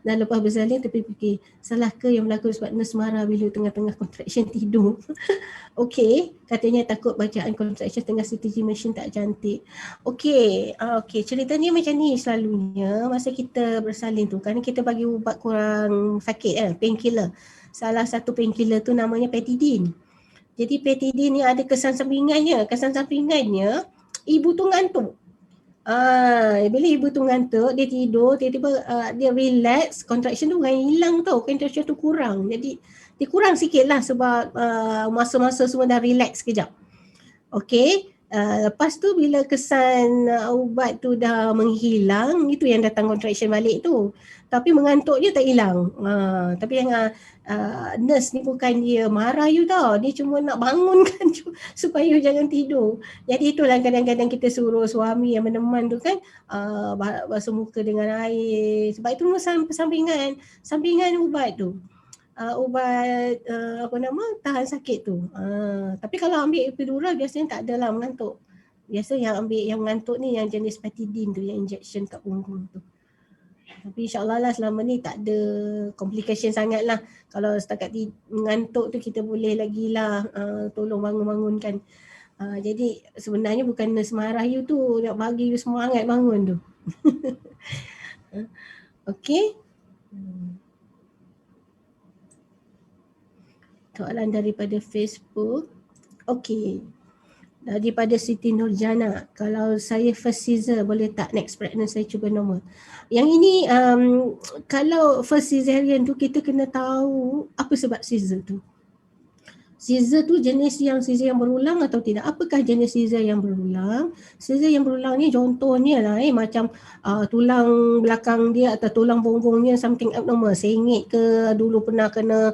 dan lepas bersalin tapi fikir, salah ke yang berlaku sebab nurse marah bila tengah-tengah contraction tidur. Okey, katanya takut bacaan contraction tengah CTG machine tak cantik. Okey, cerita ni macam ni selalunya masa kita bersalin tu, kerana kita bagi ubat kurang sakit painkiller. Salah satu painkiller tu namanya petidin. Jadi petidin ni ada kesan sampingannya. Kesan sampingannya ibu tu ngantuk. Bila ibu tu ngantuk, dia tidur, tiba-tiba dia relax, contraction tu bukan hilang tau, contraction tu kurang. Jadi dia kurang sikit lah sebab masa-masa semua dah relax sekejap. Okey, lepas tu bila kesan ubat tu dah menghilang, itu yang datang contraction balik tu. Tapi mengantuk je tak hilang. Tapi yang nurse ni bukan dia marah you tau, dia cuma nak bangunkan supaya you jangan tidur. Jadi itulah kadang-kadang kita suruh suami yang meneman tu kan basuh muka dengan air, sebab itu sampingan ubat tu. Ubat tahan sakit tu. Tapi kalau ambil epidural biasanya tak adalah mengantuk. Biasa yang ambil yang mengantuk ni yang jenis petidin tu, yang injection kat punggung tu. Tapi insyaAllah lah selama ni tak ada complication sangat lah. Kalau setakat mengantuk tu kita boleh lagi lah tolong bangun-bangunkan. Jadi sebenarnya bukan nurse marah you tu, nak bagi you semangat bangun tu. Okey. Soalan daripada Facebook. Okey. Daripada Siti Nurjana, kalau saya first caesar boleh tak next pregnancy saya cuba normal? Yang ini kalau first cesarean tu kita kena tahu apa sebab caesar tu. Caesar tu jenis yang caesar yang berulang atau tidak? Apakah jenis caesar yang berulang? Caesar yang berulang ni contohnya lah macam tulang belakang dia atau tulang punggungnya something abnormal, sengit ke, dulu pernah kena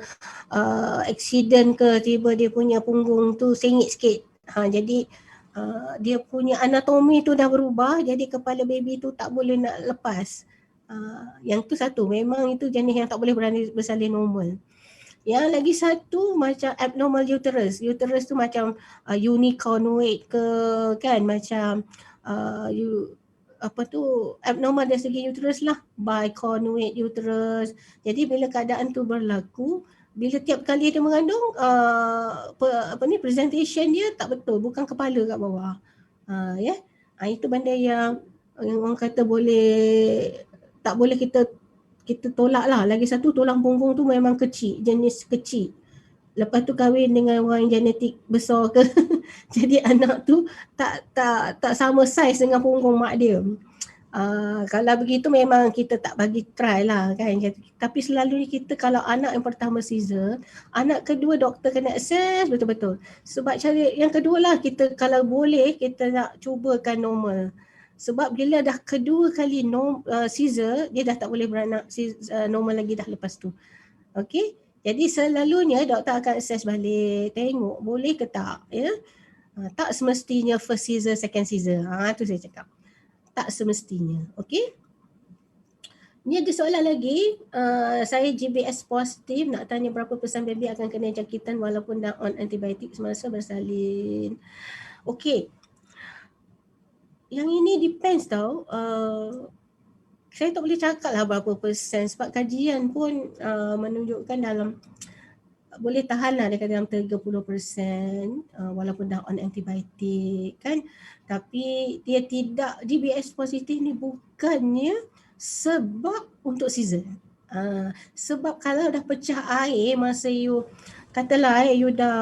accident ke, tiba dia punya punggung tu sengit sikit. Jadi dia punya anatomi tu dah berubah, jadi kepala baby tu tak boleh nak lepas. Yang tu satu, memang itu jenis yang tak boleh berani bersalin normal. Yang lagi satu macam abnormal uterus. Uterus tu macam unicornuate ke kan, macam abnormal dari segi uterus lah, bicornuate uterus. Jadi bila keadaan tu berlaku, bila tiap kali dia mengandung presentation dia tak betul, bukan kepala kat bawah. Itu benda yang orang kata tak boleh kita tolak lah. Lagi satu, tulang punggung tu memang kecil, jenis kecil. Lepas tu kahwin dengan orang genetik besar ke jadi anak tu tak sama saiz dengan punggung mak dia. Kalau begitu memang kita tak bagi try lah kan. Tapi selalunya kita kalau anak yang pertama Caesar, anak kedua doktor kena assess betul-betul. Sebab cara yang kedua lah kita kalau boleh kita nak cubakan normal. Sebab bila dah kedua kali Caesar, dia dah tak boleh beranak normal lagi dah lepas tu. Okay. Jadi selalunya doktor akan assess balik, tengok boleh ke tak. Ya? Tak semestinya first Caesar, second Caesar. Tu saya cakap. Tak semestinya. Okey. Ni ada soalan lagi. Saya GBS positif. Nak tanya berapa persen baby akan kena jangkitan walaupun dah on antibiotik semasa bersalin. Okey. Yang ini depends tau. Saya tak boleh cakap lah berapa persen sebab kajian pun menunjukkan dalam boleh tahan lah dekat dalam 30% walaupun dah on antibiotik kan. Tapi dia tidak, GBS positif ni bukannya sebab untuk season. Sebab kalau dah pecah air masa you, katalah you dah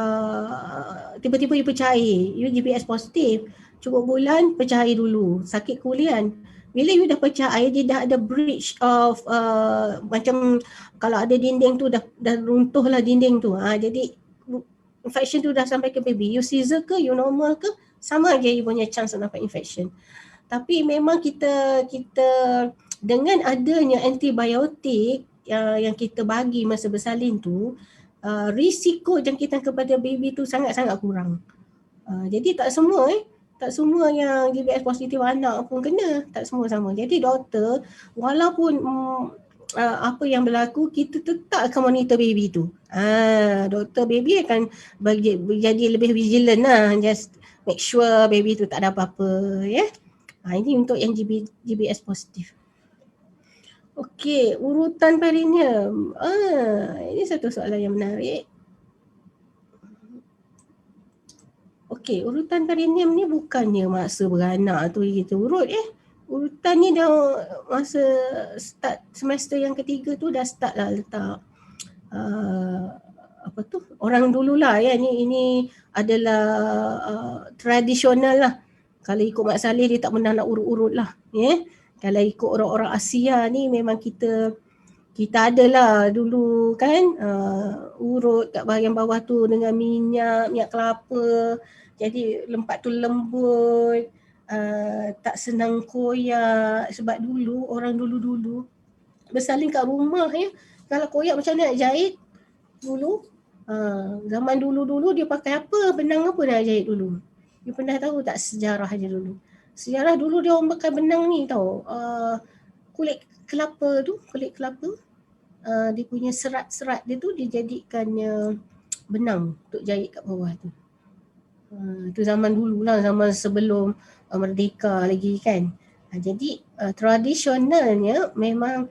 tiba-tiba you pecah air, you GBS positif, cukup bulan pecah air dulu, sakit kulian. Bila you dah pecah air, dia dah ada breach of macam kalau ada dinding tu dah runtuh lah dinding tu. Jadi infection tu dah sampai ke baby. You Caesar ke, you normal ke, sama aja you punya chance nak dapat infection. Tapi memang kita dengan adanya antibiotik yang kita bagi masa bersalin tu, risiko jangkitan kepada baby tu sangat-sangat kurang. Jadi tak semua yang GBS positif anak pun kena, tak semua sama. Jadi doktor walaupun apa yang berlaku, kita tetap akan monitor baby tu. Doktor baby akan jadi lebih vigilant lah, just make sure baby tu tak ada apa-apa ya. Ini untuk yang GBS positif. Okey, urutan perineum. Ini satu soalan yang menarik. Okey, urutan perineum ni bukannya masa beranak tu kita urut Urutan ni dah masa start semester yang ketiga tu dah start lah letak apa tu, orang dululah ya, ini adalah tradisional lah. Kalau ikut Mak Saleh dia tak pernah nak urut-urut lah ya. Kalau ikut orang-orang Asia ni memang kita adalah dulu kan urut kat bahagian bawah tu dengan minyak kelapa. Jadi lempat tu lembut, tak senang koyak sebab dulu orang dulu bersalin kat rumah ya. Kalau koyak macam mana nak jahit dulu? Zaman dulu dia pakai apa? Benang apa nak jahit dulu? You pernah tahu tak sejarah je dulu? Sejarah dulu dia orang pakai benang ni tau. Kulit kelapa. Dia punya serat-serat dia tu dijadikannya benang untuk jahit kat bawah tu. Itu zaman dulu lah, zaman sebelum merdeka lagi kan. Jadi tradisionalnya memang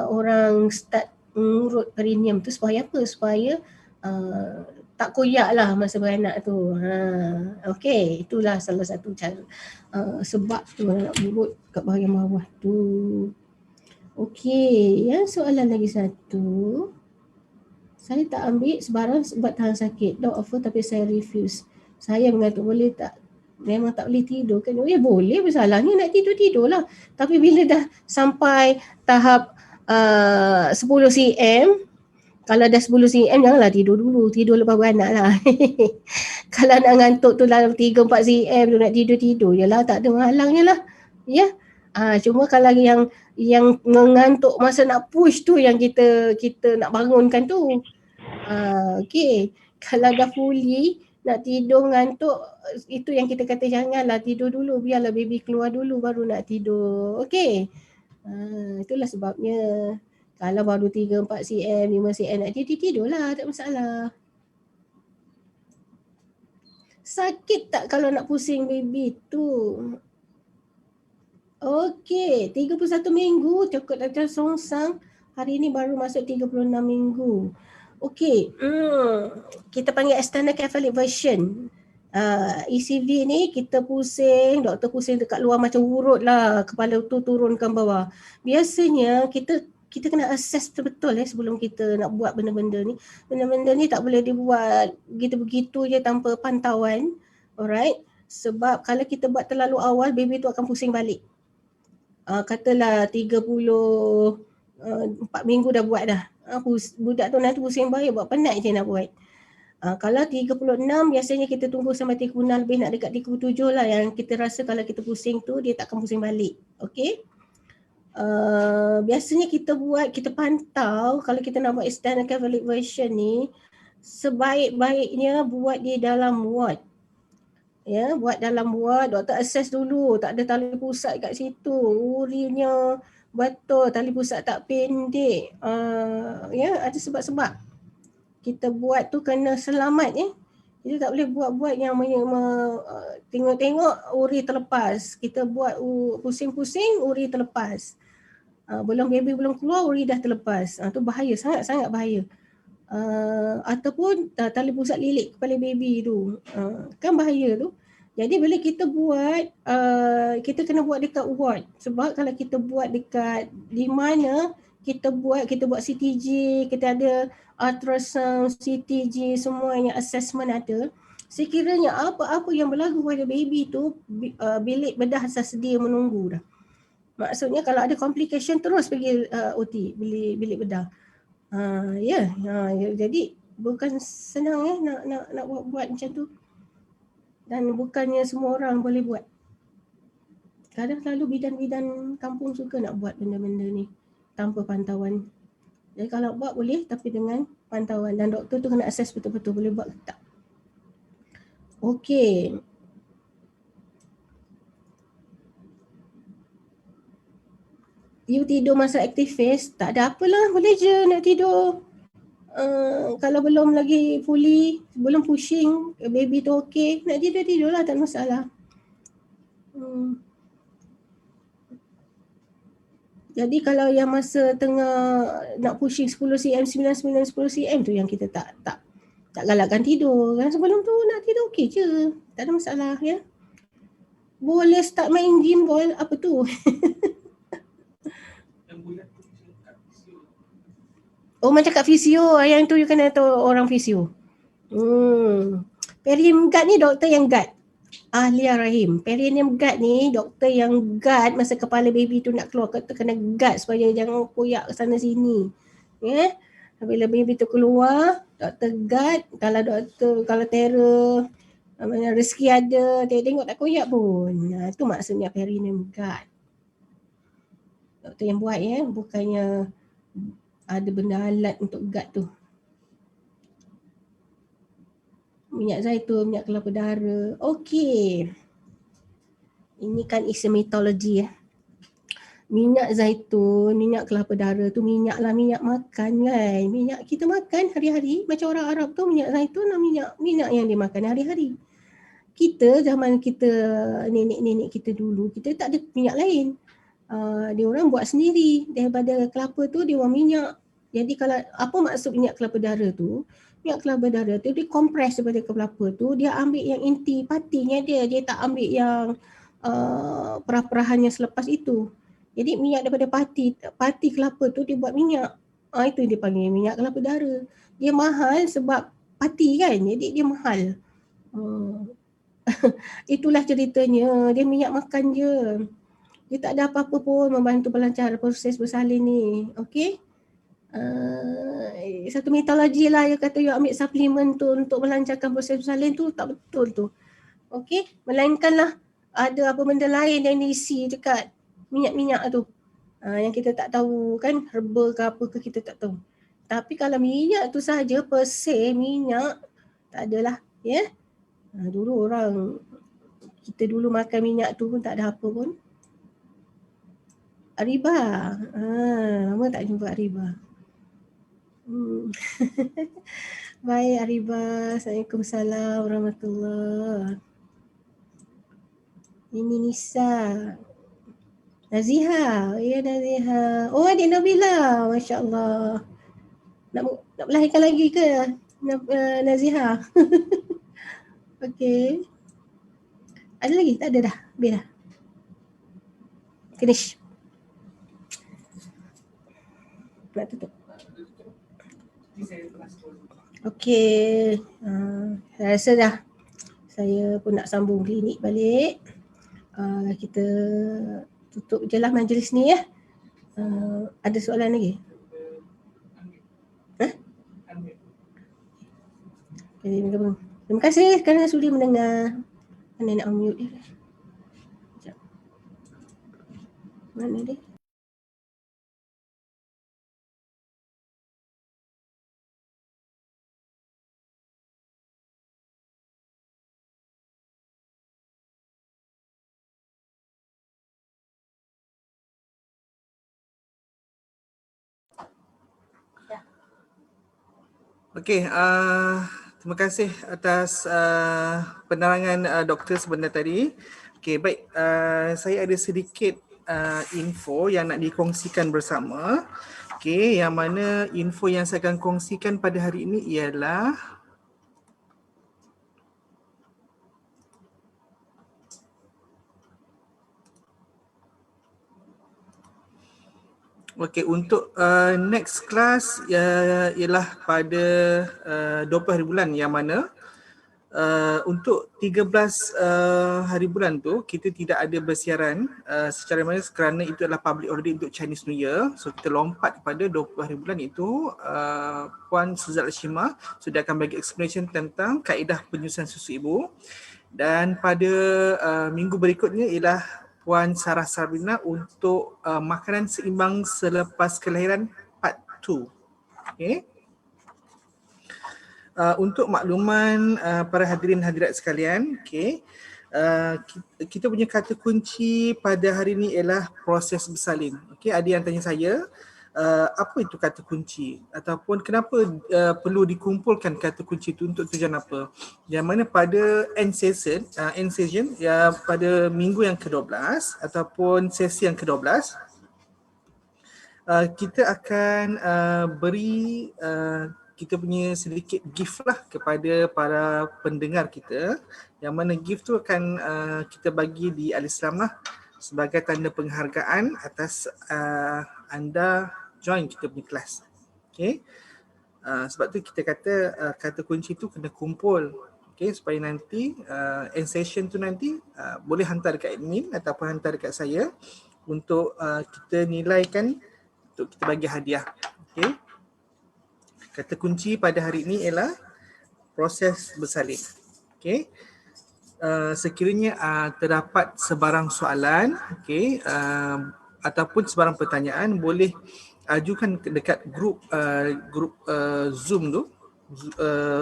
orang start mengurut perineum tu supaya apa? Supaya tak koyak lah masa beranak tu. Okey, itulah salah satu cara sebab tu nak urut kat bahagian bawah tu. Okey, yang soalan lagi satu. Saya tak ambil sebarang sebab tahan sakit. Dok offer tapi saya refuse. Saya mengatakan boleh tak? Memang tak boleh tidur kan? Boleh, bersalahnya nak tidur lah. Tapi bila dah sampai tahap 10 cm, kalau dah 10 cm janganlah tidur dulu. Tidur lepas beranak lah. Kalau nak ngantuk tu dalam 3-4 cm tu nak tidur je lah. Tak ada menghalangnya lah. Ya. Cuma kalau yang mengantuk masa nak push tu yang kita nak bangunkan tu. Okey. Kalau dah fully nak tidur ngantuk, itu yang kita kata janganlah tidur dulu, biarlah baby keluar dulu baru nak tidur. Okey. Itulah sebabnya. Kalau baru 3-4 cm, 5 cm nak tidurlah, tak masalah. Sakit tak kalau nak pusing baby tu? Okey, 31 minggu cukup Dr. Songsang. Hari ni baru masuk 36 minggu. Okey, kita panggil external cephalic version. ECV ni kita pusing, doktor pusing dekat luar macam urut lah, kepala tu turunkan bawah. Biasanya kita kena assess betul-betul sebelum kita nak buat benda-benda ni. Benda-benda ni tak boleh dibuat begitu-begitu je tanpa pantauan. Alright? Sebab kalau kita buat terlalu awal, baby tu akan pusing balik. katalah 34 minggu dah buat dah. Budak tu nanti pusing bahaya, buat penat je nak buat. Kalau 36 biasanya kita tunggu sampai 36 lebih, nak dekat 37 lah, yang kita rasa kalau kita pusing tu dia takkan pusing balik. Okey. Biasanya kita pantau kalau kita nak buat external valid version ni, sebaik-baiknya buat di dalam ward. Ya, buat dalam ward, doktor assess dulu, tak ada tali pusat kat situ, urinya betul, tali pusat tak pendek. Ya, ada sebab-sebab. Kita buat tu kena selamat ya. Kita tak boleh buat yang tengok-tengok uri terlepas. Kita buat pusing-pusing, uri terlepas. Belum baby belum keluar, uri dah terlepas. Tu bahaya, sangat-sangat bahaya. Ataupun tali pusat lilit kepala baby tu. Kan bahaya tu. Jadi bila kita buat, kita kena buat dekat ward. Sebab kalau kita buat dekat di mana kita buat CTG, kita ada ultrasound, CTG, semua yang assessment ada. Sekiranya apa-apa yang berlaku pada baby tu, bilik bedah dah sedia menunggu dah. Maksudnya kalau ada complication terus pergi OT, bilik bedah. Jadi bukan senang nak buat macam tu. Dan bukannya semua orang boleh buat. Kadang selalu bidan-bidan kampung suka nak buat benda-benda ni tanpa pantauan. Jadi kalau buat boleh, tapi dengan pantauan, dan doktor tu kena assess betul-betul boleh buat ke tak. Okey. You tidur masa active phase, tak ada apalah, boleh je nak tidur. Kalau belum lagi fully, belum pushing, baby tu okey, nak tidur lah, tak ada masalah. Jadi kalau yang masa tengah nak pushing 10 cm, 9 10 cm tu yang kita tak galakkan tidur. Kan sebelum tu nak tidur okey je, tak ada masalah ya. Boleh start main gym ball, apa tu? Oh, macam kat fisio, yang tu you kena tahu orang fisio. Perineum guard ni doktor yang guard. Ahlia Rahim. Perineum guard ni doktor yang guard masa kepala baby tu nak keluar, kena guard supaya jangan koyak ke sana sini. Ya. Bila baby tu keluar, doktor guard. Kalau terror, rezeki ada, tengok tak koyak pun. Itu maksudnya perineum guard. Doktor yang buat ya, bukannya ada benda alat untuk guard tu. Minyak zaitun, minyak kelapa dara. Okey. Ini kan isometologi ya. Minyak zaitun, minyak kelapa dara tu minyak makan kan. Minyak kita makan hari-hari. Macam orang Arab tu minyak zaitun minyak yang dia makan hari-hari. Kita zaman kita nenek-nenek kita dulu, kita tak ada minyak lain. Dia orang buat sendiri. Daripada kelapa tu dia buat minyak. Jadi kalau apa maksud minyak kelapa dara tu? Minyak kelapa dara tu dia kompres daripada kelapa tu, dia ambil yang inti patinya dia tak ambil yang perah-perahannya selepas itu. Jadi minyak daripada pati kelapa tu dia buat minyak. Itu dia panggil minyak kelapa dara. Dia mahal sebab pati kan, jadi dia mahal. Itulah ceritanya, dia minyak makan je. Dia tak ada apa-apa pun membantu pelancar proses bersalin ni. Okey? Satu mitologi lah yang kata you ambil suplemen tu untuk melancarkan proses bersalin tu tak betul tu. Okey? Melainkanlah ada apa benda lain yang diisi dekat minyak-minyak tu. Yang kita tak tahu kan, herba ke apa ke kita tak tahu. Tapi kalau minyak tu saja per se minyak, tak adalah. Ya? Dulu kita dulu makan minyak tu pun tak ada apa pun. Ariba. Lama tak jumpa Ariba. Baik Ariba. Assalamualaikum warahmatullahi. Ini Nisa. Naziha. Ya Naziha. Oh, adik Nabila. Masya Allah. Nak melahirkan lagi ke Naziha? Okey. Ada lagi? Tak ada dah. Habis dah. Finish. Nak tutup. Okey. Saya rasa dah. Saya pun nak sambung klinik balik. Kita tutup je lah majlis ni ya. Ada soalan lagi? Terima kasih kerana sudi mendengar. Mana nak unmute dia? Sekejap. Mana dia? Okey, terima kasih atas penerangan doktor sebentar tadi. Okey, baik, saya ada sedikit info yang nak dikongsikan bersama. Okey, yang mana info yang saya akan kongsikan pada hari ini ialah okey, untuk next class ialah pada 20 hari bulan, yang mana untuk 13 hari bulan tu kita tidak ada bersiaran secara mana kerana itu adalah public holiday untuk Chinese New Year. So kita lompat pada 20 hari bulan itu, Puan Suzat Shima sudah akan bagi explanation tentang kaedah penyusuan susu ibu. Dan pada minggu berikutnya ialah Puan Sarah Sabrina untuk makanan seimbang selepas kelahiran part 2. Okay. Untuk makluman para hadirin hadirat sekalian, okay, kita punya kata kunci pada hari ini ialah proses bersalin. Okay, ada yang tanya saya, apa itu kata kunci ataupun kenapa perlu dikumpulkan kata kunci itu untuk tujuan apa? Yang mana pada end session ya, pada minggu yang ke-12 ataupun sesi yang ke-12, kita akan beri kita punya sedikit gift lah kepada para pendengar kita, yang mana gift tu akan kita bagi di Al-Islam lah sebagai tanda penghargaan atas anda join kita punya kelas. Okay. Sebab tu kita kata kata kunci tu kena kumpul, okay, supaya nanti end session tu nanti boleh hantar dekat admin ataupun hantar dekat saya untuk kita nilaikan untuk kita bagi hadiah. Okay. Kata kunci pada hari ini ialah proses bersalin. Okay. Sekiranya terdapat sebarang soalan, okay, ataupun sebarang pertanyaan, boleh ajukan dekat grup Zoom tu.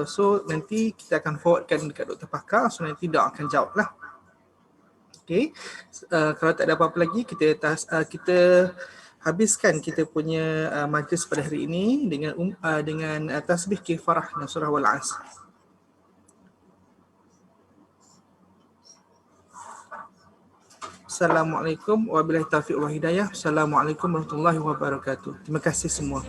So nanti kita akan forwardkan dekat Dr. Pakar, so nanti dia akan jawab lah. Okay. Kalau tak ada apa-apa lagi, kita habiskan kita punya majlis pada hari ini dengan tasbih kifarah dan surah Wal-Asr. Assalamualaikum wabillahi taufiq wal hidayah. Assalamualaikum warahmatullahi wabarakatuh. Terima kasih semua.